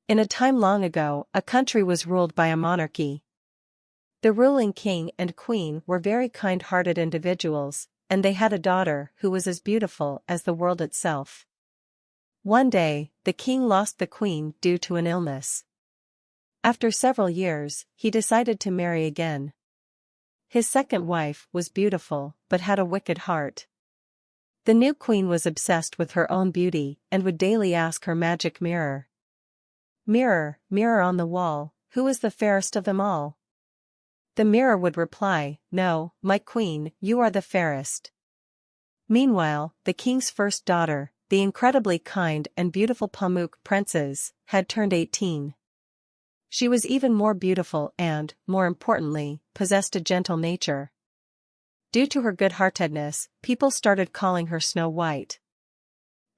In a time long ago, a country was ruled by a monarchy. The ruling king and queen were very kind-hearted individuals, and they had a daughter who was as beautiful as the world itself. One day, the king lost the queen due to an illness. After several years, he decided to marry again. His second wife was beautiful but had a wicked heart. The new queen was obsessed with her own beauty and would daily ask her magic mirror, "Mirror, mirror on the wall, who is the fairest of them all?" The mirror would reply, "No, my queen, you are the fairest." Meanwhile, the king's first daughter, the incredibly kind and beautiful Pamuk princess, had turned 18. She was even more beautiful and, more importantly, possessed a gentle nature. Due to her good-heartedness, people started calling her Snow White.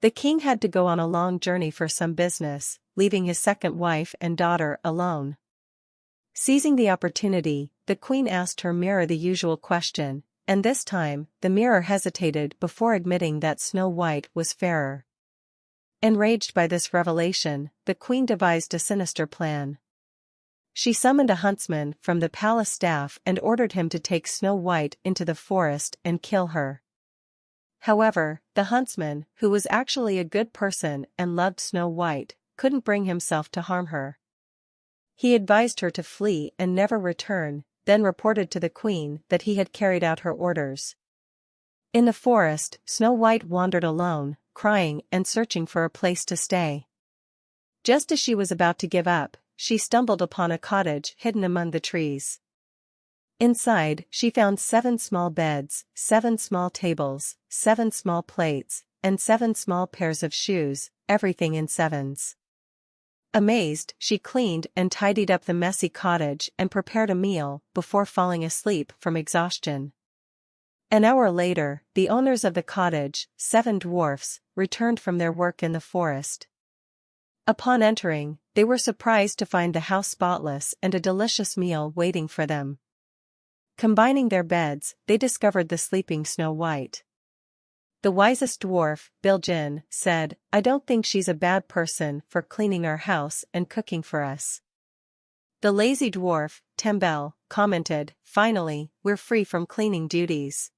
The king had to go on a long journey for some business, leaving his second wife and daughter alone. Seizing the opportunity, the queen asked her mirror the usual question, and this time, the mirror hesitated before admitting that Snow White was fairer. Enraged by this revelation, the queen devised a sinister plan. She summoned a huntsman from the palace staff and ordered him to take Snow White into the forest and kill her. However, the huntsman, who was actually a good person and loved Snow White, couldn't bring himself to harm her. He advised her to flee and never return, then reported to the queen that he had carried out her orders. In the forest, Snow White wandered alone, crying and searching for a place to stay. Just as she was about to give up, she stumbled upon a cottage hidden among the trees. Inside, she found 7 small beds, 7 small tables, 7 small plates, and 7 small pairs of shoes, everything in sevens. Amazed, she cleaned and tidied up the messy cottage and prepared a meal before falling asleep from exhaustion. An hour later, the owners of the cottage, 7 dwarfs, returned from their work in the forest. Upon entering, they were surprised to find the house spotless and a delicious meal waiting for them. Combining their beds, they discovered the sleeping Snow White. The wisest dwarf, Biljin, said, "I don't think she's a bad person for cleaning our house and cooking for us." The lazy dwarf, Tembel, commented, "Finally, we're free from cleaning duties."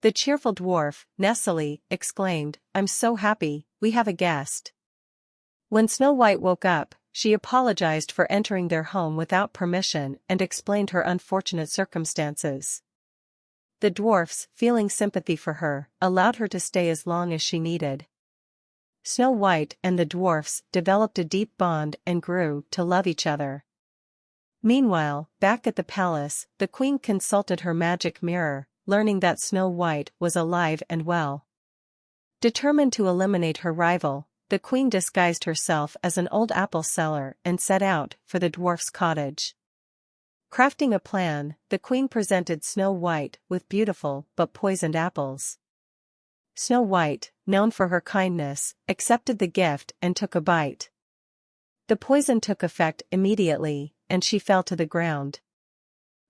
The cheerful dwarf, Nestle, exclaimed, "I'm so happy, we have a guest." When Snow White woke up, she apologized for entering their home without permission and explained her unfortunate circumstances. The dwarfs, feeling sympathy for her, allowed her to stay as long as she needed. Snow White and the dwarfs developed a deep bond and grew to love each other. Meanwhile, back at the palace, the queen consulted her magic mirror, learning that Snow White was alive and well. Determined to eliminate her rival, the queen disguised herself as an old apple seller and set out for the dwarf's cottage. Crafting a plan, the queen presented Snow White with beautiful but poisoned apples. Snow White, known for her kindness, accepted the gift and took a bite. The poison took effect immediately, and she fell to the ground.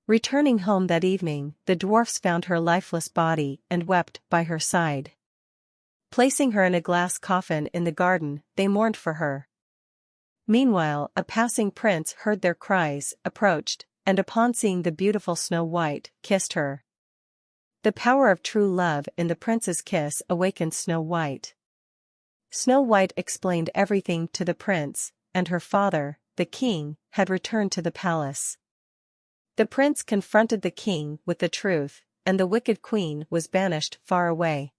Returning home that evening, the dwarfs found her lifeless body and wept by her side. Placing her in a glass coffin in the garden, they mourned for her. Meanwhile, a passing prince heard their cries, approached, and upon seeing the beautiful Snow White, kissed her. The power of true love in the prince's kiss awakened Snow White. Snow White explained everything to the prince, and her father, the king, had returned to the palace. The prince confronted the king with the truth, and the wicked queen was banished far away.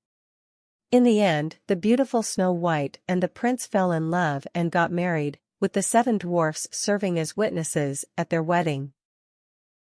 In the end, the beautiful Snow White and the prince fell in love and got married, with the 7 dwarfs serving as witnesses at their wedding.